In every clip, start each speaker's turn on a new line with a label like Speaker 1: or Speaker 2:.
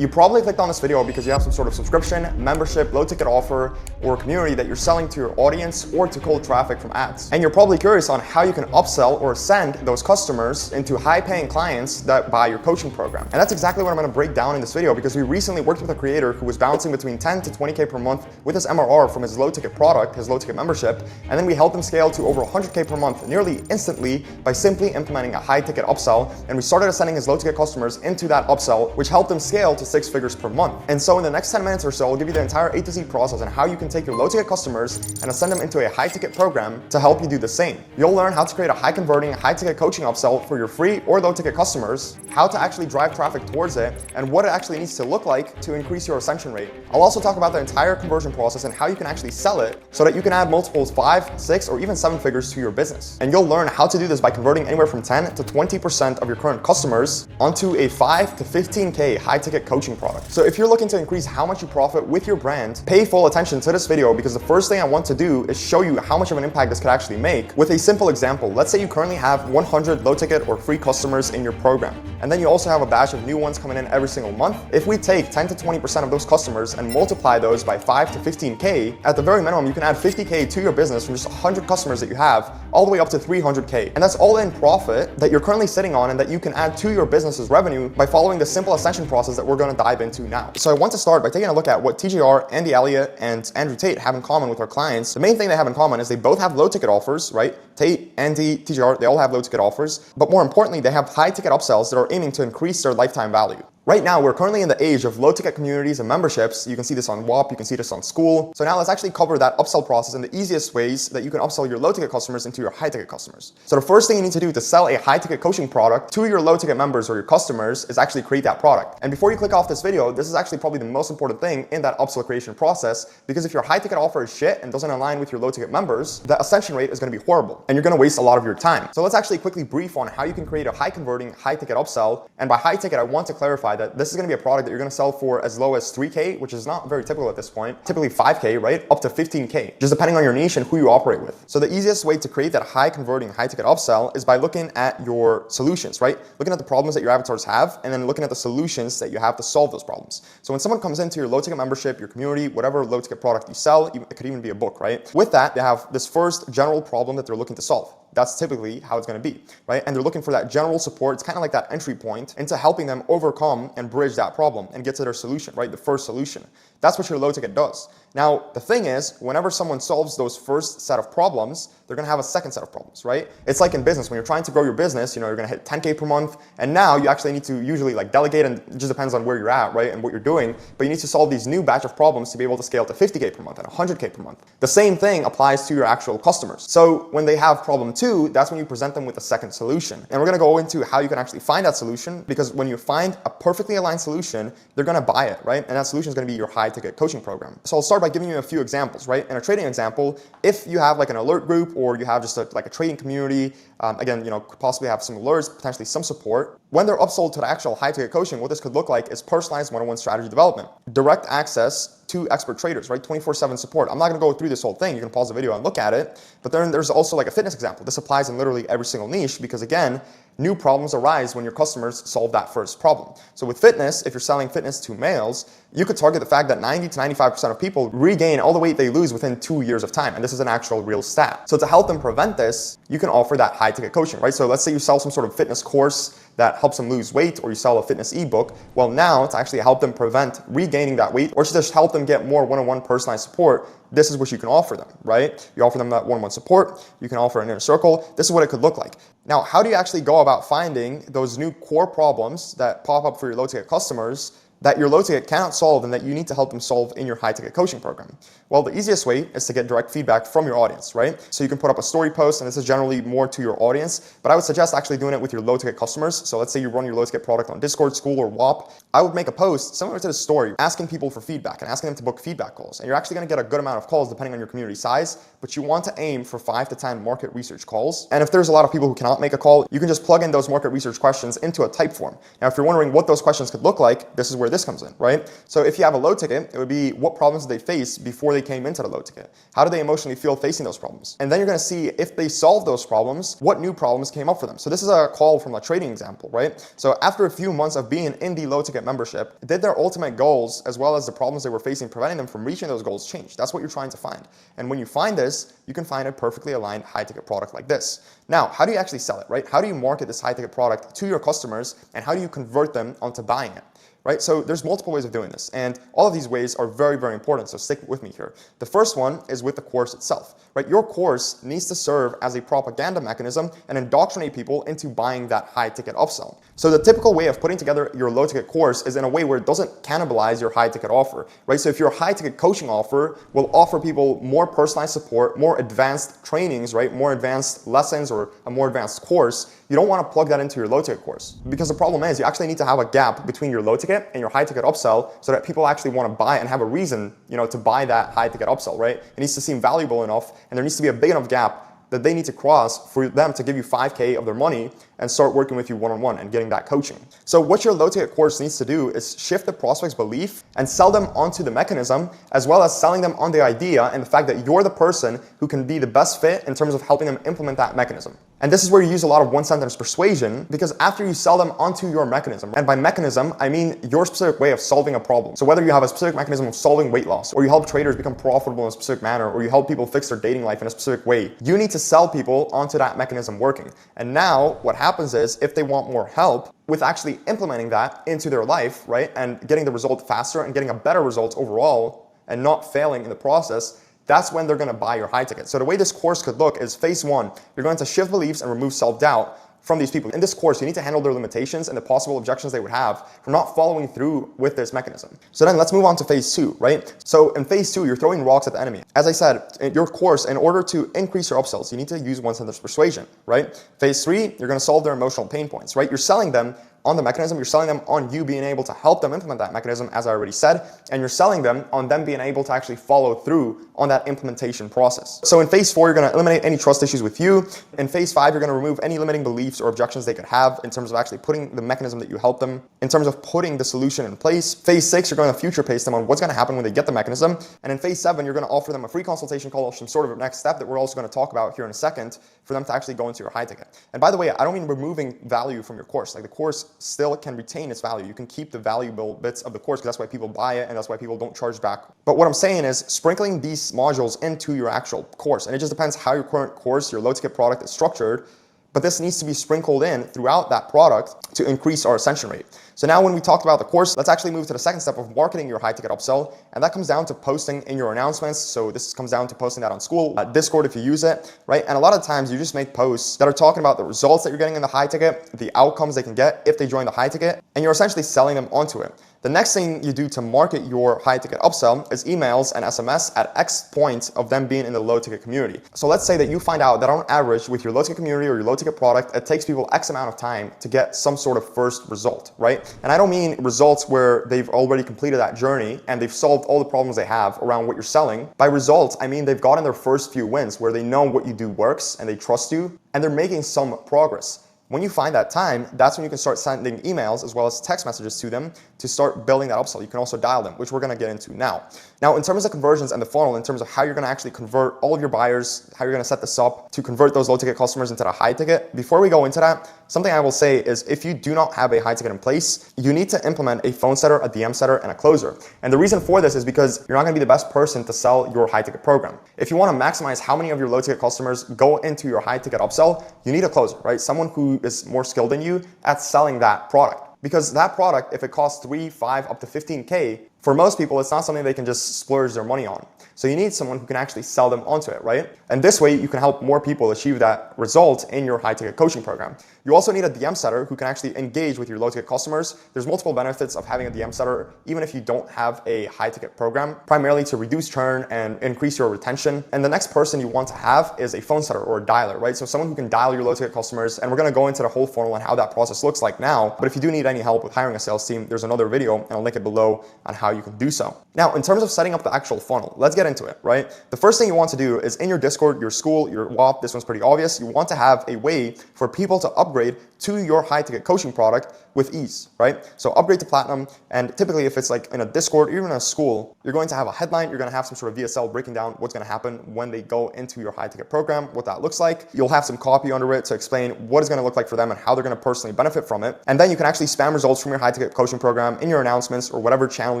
Speaker 1: You probably clicked on this video because you have some sort of subscription, membership, low ticket offer, or community that you're selling to your audience or to cold traffic from ads. And you're probably curious on how you can upsell or send those customers into high paying clients that buy your coaching program. And that's exactly what I'm gonna break down in this video, because we recently worked with a creator who was bouncing between 10 to 20K per month with his MRR from his low ticket product, his low ticket membership. And then we helped him scale to over 100K per month nearly instantly by simply implementing a high ticket upsell. And we started sending his low ticket customers into that upsell, which helped him scale to 6 figures per month. And so in the next 10 minutes or so, I'll give you the entire A to Z process on how you can take your low ticket customers and ascend them into a high ticket program to help you do the same. You'll learn how to create a high converting, high ticket coaching upsell for your free or low ticket customers, how to actually drive traffic towards it, and what it actually needs to look like to increase your ascension rate. I'll also talk about the entire conversion process and how you can actually sell it so that you can add multiples 5, 6, or even 7 figures to your business. And you'll learn how to do this by converting anywhere from 10 to 20% of your current customers onto a 5 to 15K high ticket coaching product. So if you're looking to increase how much you profit with your brand, pay full attention to this video, because the first thing I want to do is show you how much of an impact this could actually make with a simple example. Let's say you currently have 100 low ticket or free customers in your program, and then you also have a batch of new ones coming in every single month. If we take 10 to 20% of those customers and multiply those by 5 to 15K, at the very minimum, you can add 50K to your business from just 100 customers that you have all the way up to 300K. And that's all in profit that you're currently sitting on and that you can add to your business's revenue by following the simple ascension process that we're going to dive into now. So I want to start by taking a look at what TJR, Andy Elliott, and Andrew Tate have in common with our clients. The main thing they have in common is they both have low ticket offers, right? Tate, Andy, TJR, they all have low ticket offers. But more importantly, they have high ticket upsells that are aiming to increase their lifetime value. Right now, we're currently in the age of low ticket communities and memberships. You can see this on WAP, you can see this on School. So now let's actually cover that upsell process and the easiest ways that you can upsell your low ticket customers into your high ticket customers. So the first thing you need to do to sell a high ticket coaching product to your low ticket members or your customers is actually create that product. And before you click off this video, this is actually probably the most important thing in that upsell creation process, because if your high ticket offer is shit and doesn't align with your low ticket members, the ascension rate is going to be horrible and you're going to waste a lot of your time. So let's actually quickly brief on how you can create a high converting, high ticket upsell. And by high ticket, I want to clarify that this is going to be a product that you're going to sell for as low as 3K, which is not very typical at this point, typically 5K, right? Up to 15K, just depending on your niche and who you operate with. So the easiest way to create that high converting, high ticket upsell is by looking at your solutions, right? Looking at the problems that your avatars have, and then looking at the solutions that you have to solve those problems. So when someone comes into your low ticket membership, your community, whatever low ticket product you sell, it could even be a book, right? With that, they have this first general problem that they're looking to solve. That's typically how it's going to be, right? And they're looking for that general support. It's kind of like that entry point into helping them overcome and bridge that problem and get to their solution, right? The first solution. That's what your low ticket does. Now, the thing is, whenever someone solves those first set of problems, they're going to have a second set of problems, right? It's like in business, when you're trying to grow your business, you're going to hit 10K per month. And now you actually need to usually delegate, and it just depends on where you're at, right? And what you're doing, but you need to solve these new batch of problems to be able to scale to 50K per month and 100K per month. The same thing applies to your actual customers. So when they have problem 2, that's when you present them with a second solution. And we're going to go into how you can actually find that solution, because when you find a perfectly aligned solution, they're going to buy it, right? And that solution is going to be your high ticket coaching program. So I'll start by giving you a few examples, right? In a trading example, if you have an alert group, or you have just a trading community, again, could possibly have some alerts, potentially some support. When they're upsold to the actual high ticket coaching, what this could look like is personalized one-on-one strategy development, direct access to expert traders, right? 24/7 support. I'm not going to go through this whole thing. You can pause the video and look at it. But then there's also a fitness example. This applies in literally every single niche, because again, new problems arise when your customers solve that first problem. So with fitness, if you're selling fitness to males, you could target the fact that 90 to 95% of people regain all the weight they lose within 2 years of time. And this is an actual real stat. So to help them prevent this, you can offer that high ticket coaching, right? So let's say you sell some sort of fitness course that helps them lose weight, or you sell a fitness ebook. Well, now to actually help them prevent regaining that weight, or to just help them get more one-on-one personalized support, this is what you can offer them, right? You offer them that one-on-one support. You can offer an inner circle. This is what it could look like. Now, how do you actually go about finding those new core problems that pop up for your low ticket customers that your low ticket cannot solve and that you need to help them solve in your high ticket coaching program? Well, the easiest way is to get direct feedback from your audience, right? So you can put up a story post, and this is generally more to your audience, but I would suggest actually doing it with your low ticket customers. So let's say you run your low ticket product on Discord, School, or WAP. I would make a post similar to the story, asking people for feedback and asking them to book feedback calls. And you're actually going to get a good amount of calls depending on your community size, but you want to aim for 5 to 10 market research calls. And if there's a lot of people who cannot make a call, you can just plug in those market research questions into a type form. Now, if you're wondering what those questions could look like, this is where this comes in, right? So if you have a low ticket, it would be what problems did they face before they came into the low ticket? How do they emotionally feel facing those problems? And then you're going to see if they solve those problems, what new problems came up for them. So this is a call from a trading example, right? So after a few months of being in the low ticket membership, did their ultimate goals as well as the problems they were facing preventing them from reaching those goals change? That's what you're trying to find. And when you find this, you can find a perfectly aligned high ticket product like this. Now, how do you actually sell it, right? How do you market this high ticket product to your customers, and how do you convert them onto buying it? Right? So there's multiple ways of doing this, and all of these ways are very, very important, so stick with me here. The first one is with the course itself, right? Your course needs to serve as a propaganda mechanism and indoctrinate people into buying that high ticket upsell. So the typical way of putting together your low ticket course is in a way where it doesn't cannibalize your high ticket offer, right? So if your high ticket coaching offer will offer people more personalized support, more advanced trainings, right? More advanced lessons or a more advanced course, you don't want to plug that into your low ticket course, because the problem is you actually need to have a gap between your low ticket and your high ticket upsell so that people actually want to buy and have a reason, to buy that high ticket upsell, right? It needs to seem valuable enough, and there needs to be a big enough gap that they need to cross for them to give you 5K of their money and start working with you one-on-one and getting that coaching. So what your low ticket course needs to do is shift the prospect's belief and sell them onto the mechanism, as well as selling them on the idea and the fact that you're the person who can be the best fit in terms of helping them implement that mechanism. And this is where you use a lot of one-sentence persuasion, because after you sell them onto your mechanism, and by mechanism, I mean your specific way of solving a problem. So whether you have a specific mechanism of solving weight loss, or you help traders become profitable in a specific manner, or you help people fix their dating life in a specific way, you need to sell people onto that mechanism working. And now what happens is, if they want more help with actually implementing that into their life, right, and getting the result faster and getting a better result overall and not failing in the process, that's when they're going to buy your high ticket. So the way this course could look is, phase one, you're going to shift beliefs and remove self-doubt from these people. In this course, you need to handle their limitations and the possible objections they would have for not following through with this mechanism. So then let's move on to phase two, right? So in phase two, you're throwing rocks at the enemy. As I said, in your course, in order to increase your upsells, you need to use one-sentence persuasion, right? Phase three, you're going to solve their emotional pain points, right? You're selling them on the mechanism, you're selling them on you being able to help them implement that mechanism, as I already said, and you're selling them on them being able to actually follow through on that implementation process. So in phase four, you're going to eliminate any trust issues with you. In phase five, you're going to remove any limiting beliefs or objections they could have in terms of actually putting the mechanism that you help them, in terms of putting the solution in place. Phase six, you're going to future pace them on what's going to happen when they get the mechanism. And in phase seven, you're going to offer them a free consultation call or some sort of next step that we're also going to talk about here in a second for them to actually go into your high ticket. And by the way, I don't mean removing value from your course. Like, the course still can retain its value. You can keep the valuable bits of the course, because that's why people buy it and that's why people don't charge back. But what I'm saying is sprinkling these modules into your actual course. And it just depends how your current course, your low ticket product is structured. But this needs to be sprinkled in throughout that product to increase our ascension rate. So now when we talked about the course, let's actually move to the second step of marketing your high ticket upsell. And that comes down to posting in your announcements. So this comes down to posting that on school, Discord if you use it, right? And a lot of times you just make posts that are talking about the results that you're getting in the high ticket, the outcomes they can get if they join the high ticket, and you're essentially selling them onto it. The next thing you do to market your high ticket upsell is emails and SMS at X point of them being in the low ticket community. So let's say that you find out that on average with your low ticket community or your low ticket product, it takes people X amount of time to get some sort of first result, right? And I don't mean results where they've already completed that journey and they've solved all the problems they have around what you're selling. By results, I mean they've gotten their first few wins where they know what you do works and they trust you and they're making some progress. When you find that time, that's when you can start sending emails as well as text messages to them to start building that upsell. You can also dial them, which we're going to get into now. Now, in terms of conversions and the funnel, in terms of how you're going to actually convert all of your buyers, how you're going to set this up to convert those low ticket customers into the high ticket, before we go into that, something I will say is if you do not have a high ticket in place, you need to implement a phone setter, a DM setter, and a closer. And the reason for this is because you're not going to be the best person to sell your high ticket program. If you want to maximize how many of your low ticket customers go into your high ticket upsell, you need a closer, right? Someone who is more skilled than you at selling that product. Because that product, if it costs 3, 5, up to 15K, for most people, it's not something they can just splurge their money on. So you need someone who can actually sell them onto it, right? And this way, you can help more people achieve that result in your high ticket coaching program. You also need a DM setter who can actually engage with your low ticket customers. There's multiple benefits of having a DM setter, even if you don't have a high ticket program, primarily to reduce churn and increase your retention. And the next person you want to have is a phone setter or a dialer, right? So someone who can dial your low ticket customers. And we're going to go into the whole funnel and how that process looks like now. But if you do need any help with hiring a sales team, there's another video and I'll link it below on how how you can do so. Now, in terms of setting up the actual funnel, let's get into it, right? The first thing you want to do is in your Discord, your school, your WAP, this one's pretty obvious. You want to have a way for people to upgrade to your high ticket coaching product with ease, right? So upgrade to platinum. And typically if it's like in a Discord, or even a school, you're going to have a headline, you're going to have some sort of VSL breaking down what's going to happen when they go into your high ticket program, what that looks like. You'll have some copy under it to explain what it's going to look like for them and how they're going to personally benefit from it. And then you can actually spam results from your high ticket coaching program in your announcements or whatever channel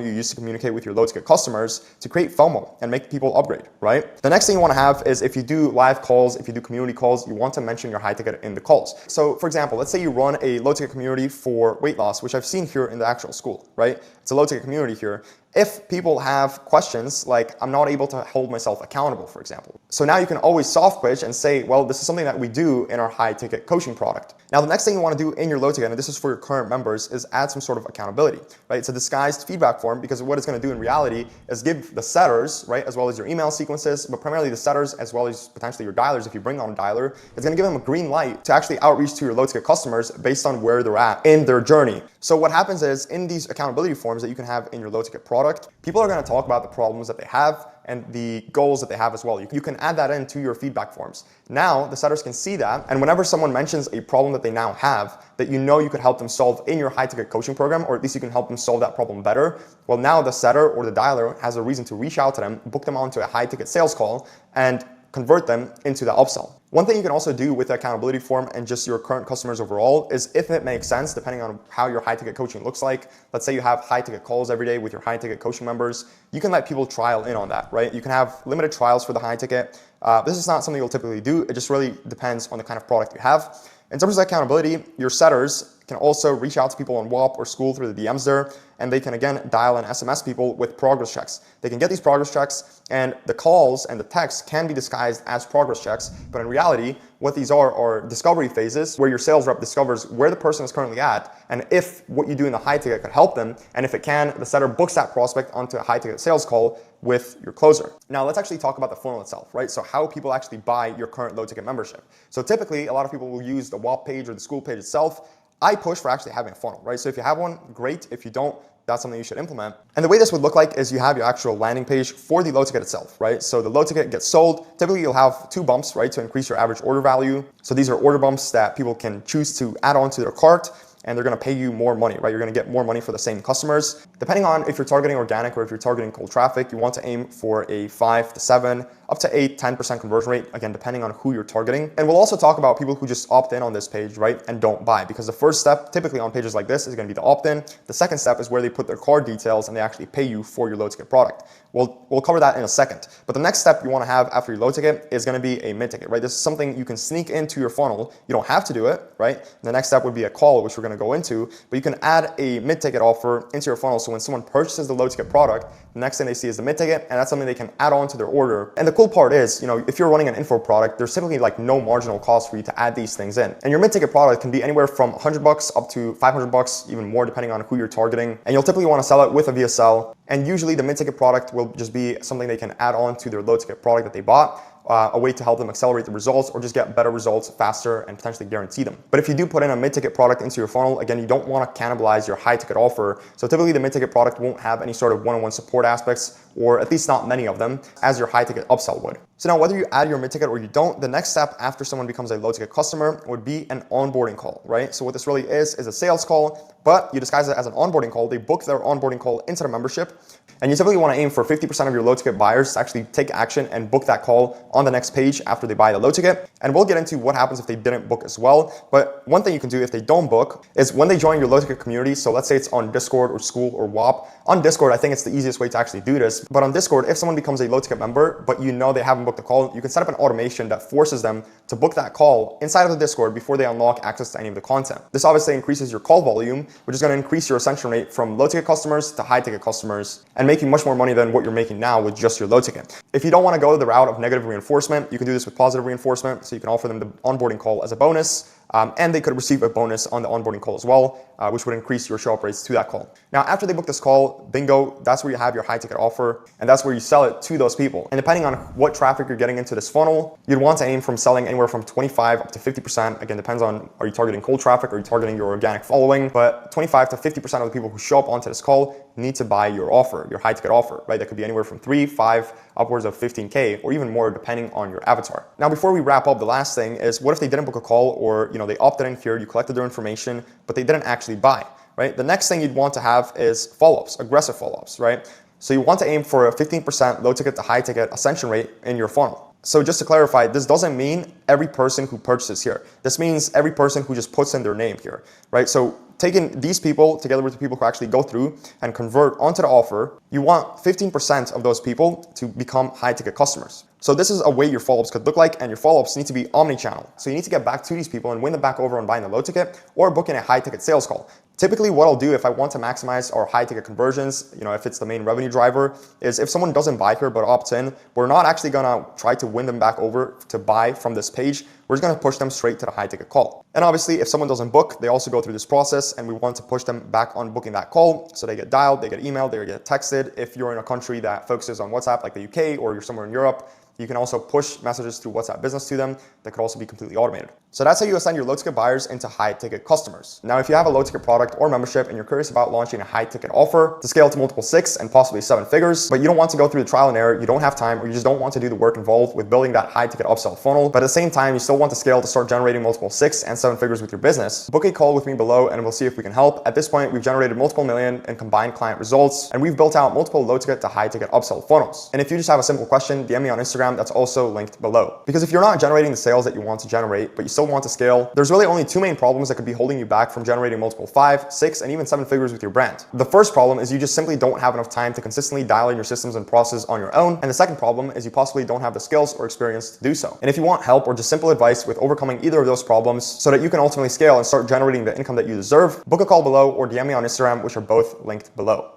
Speaker 1: you use to communicate with your low ticket customers to create FOMO and make people upgrade, right? The next thing you want to have is if you do live calls, if you do community calls, you want to mention your high ticket in the calls. So for example, let's say you run a low ticket community for weight loss, which I've seen here in the actual school, right? It's a low ticket community here. If people have questions like, I'm not able to hold myself accountable, for example. So now you can always soft pitch and say, well, this is something that we do in our high ticket coaching product. Now, the next thing you want to do in your low ticket, and this is for your current members, is add some sort of accountability, right? It's a disguised feedback form because what it's going to do in reality is give the setters, right, as well as your email sequences, but primarily the setters as well as potentially your dialers. If you bring on a dialer, it's going to give them a green light to actually outreach to your low ticket customers based on where they're at in their journey. So what happens is in these accountability forms that you can have in your low ticket product, people are going to talk about the problems that they have and the goals that they have as well. You can add that into your feedback forms. Now the setters can see that, and whenever someone mentions a problem that they now have that you know you could help them solve in your high ticket coaching program, or at least you can help them solve that problem better, well, now the setter or the dialer has a reason to reach out to them, book them onto a high ticket sales call, and convert them into the upsell. One thing you can also do with the accountability form and just your current customers overall is, if it makes sense, depending on how your high ticket coaching looks like, let's say you have high ticket calls every day with your high ticket coaching members, you can let people trial in on that, right? You can have limited trials for the high ticket. This is not something you'll typically do. It just really depends on the kind of product you have. In terms of accountability, your setters can also reach out to people on WAP or school through the DMs there, and they can again dial and SMS people with progress checks. They can get these progress checks, and the calls and the texts can be disguised as progress checks, but in reality, what these are discovery phases where your sales rep discovers where the person is currently at, and if what you do in the high ticket could help them, and if it can, the setter books that prospect onto a high ticket sales call with your closer. Now let's actually talk about the funnel itself, right? So how people actually buy your current low ticket membership. So typically, a lot of people will use the WAP page or the school page itself. I push for actually having a funnel, right? So if you have one, great. If you don't, that's something you should implement. And the way this would look like is you have your actual landing page for the low ticket itself, right? So the low ticket gets sold. Typically you'll have 2 bumps, right? To increase your average order value. So these are order bumps that people can choose to add on to their cart, and they're going to pay you more money, right? You're going to get more money for the same customers. Depending on if you're targeting organic or if you're targeting cold traffic, you want to aim for a 5 to 7, up to 8, 10% conversion rate, again, depending on who you're targeting. And we'll also talk about people who just opt in on this page, right, and don't buy, because the first step typically on pages like this is going to be the opt-in. The second step is where they put their card details and they actually pay you for your low ticket product. We'll cover that in a second. But the next step you want to have after your low ticket is going to be a mid ticket, right? This is something you can sneak into your funnel. You don't have to do it, right? The next step would be a call, which we're going to go into, but you can add a mid ticket offer into your funnel. So when someone purchases the low ticket product, the next thing they see is the mid ticket, and that's something they can add on to their order. And the cool part is, if you're running an info product, there's typically like no marginal cost for you to add these things in. And your mid ticket product can be anywhere from $100 up to $500, even more depending on who you're targeting. And you'll typically want to sell it with a VSL. And usually the mid ticket product will just be something they can add on to their low ticket product that they bought. A way to help them accelerate the results or just get better results faster and potentially guarantee them. But if you do put in a mid-ticket product into your funnel, again, you don't want to cannibalize your high-ticket offer. So typically the mid-ticket product won't have any sort of one-on-one support aspects, or at least not many of them, as your high-ticket upsell would. So now whether you add your mid-ticket or you don't, the next step after someone becomes a low-ticket customer would be an onboarding call, right? So what this really is a sales call, but you disguise it as an onboarding call. They book their onboarding call into the membership. And you typically want to aim for 50% of your low ticket buyers to actually take action and book that call on the next page after they buy the low ticket. And we'll get into what happens if they didn't book as well. But one thing you can do if they don't book is when they join your low ticket community. So let's say it's on Discord or school or WAP. On Discord, I think it's the easiest way to actually do this. But on Discord, if someone becomes a low ticket member, but they haven't booked a call, you can set up an automation that forces them to book that call inside of the Discord before they unlock access to any of the content. This obviously increases your call volume, which is going to increase your ascension rate from low ticket customers to high ticket customers and make you much more money than what you're making now with just your low ticket. If you don't want to go the route of negative reinforcement, you can do this with positive reinforcement. So you can offer them the onboarding call as a bonus. And they could receive a bonus on the onboarding call as well, which would increase your show up rates to that call. Now, after they book this call, bingo, that's where you have your high ticket offer, and that's where you sell it to those people. And depending on what traffic you're getting into this funnel, you'd want to aim from selling anywhere from 25 up to 50%. Again, depends on, are you targeting cold traffic, or are you targeting your organic following? But 25 to 50% of the people who show up onto this call, need to buy your offer, your high ticket offer, right? That could be anywhere from 3, 5, upwards of 15K, or even more depending on your avatar. Now, before we wrap up, the last thing is, what if they didn't book a call, or they opted in here, you collected their information, but they didn't actually buy, right? The next thing you'd want to have is follow-ups, aggressive follow-ups, right? So you want to aim for a 15% low ticket to high ticket ascension rate in your funnel. So just to clarify, this doesn't mean every person who purchases here. This means every person who just puts in their name here, right? So taking these people together with the people who actually go through and convert onto the offer, you want 15% of those people to become high ticket customers. So this is a way your follow-ups could look like, and your follow-ups need to be omni-channel. So you need to get back to these people and win them back over on buying the low ticket or booking a high ticket sales call. Typically, what I'll do if I want to maximize our high ticket conversions, if it's the main revenue driver, is if someone doesn't buy here but opts in, we're not actually gonna try to win them back over to buy from this page. We're just gonna push them straight to the high ticket call. And obviously, if someone doesn't book, they also go through this process, and we want to push them back on booking that call. So they get dialed, they get emailed, they get texted. If you're in a country that focuses on WhatsApp, like the UK, or you're somewhere in Europe, you can also push messages through WhatsApp Business to them that could also be completely automated. So that's how you ascend your low ticket buyers into high ticket customers. Now, if you have a low ticket product or membership and you're curious about launching a high ticket offer to scale to multiple 6 and possibly 7 figures, but you don't want to go through the trial and error, you don't have time, or you just don't want to do the work involved with building that high ticket upsell funnel, but at the same time, you still want to scale to start generating multiple 6 and 7 figures with your business, book a call with me below and we'll see if we can help. At this point, we've generated multiple million in combined client results, and we've built out multiple low ticket to high ticket upsell funnels. And if you just have a simple question, DM me on Instagram. That's also linked below. Because if you're not generating the sales that you want to generate, but you still want to scale, there's really only 2 main problems that could be holding you back from generating multiple 5, 6, and even 7 figures with your brand. The first problem is you just simply don't have enough time to consistently dial in your systems and processes on your own. And the second problem is you possibly don't have the skills or experience to do so. And if you want help or just simple advice with overcoming either of those problems so that you can ultimately scale and start generating the income that you deserve, book a call below or DM me on Instagram, which are both linked below.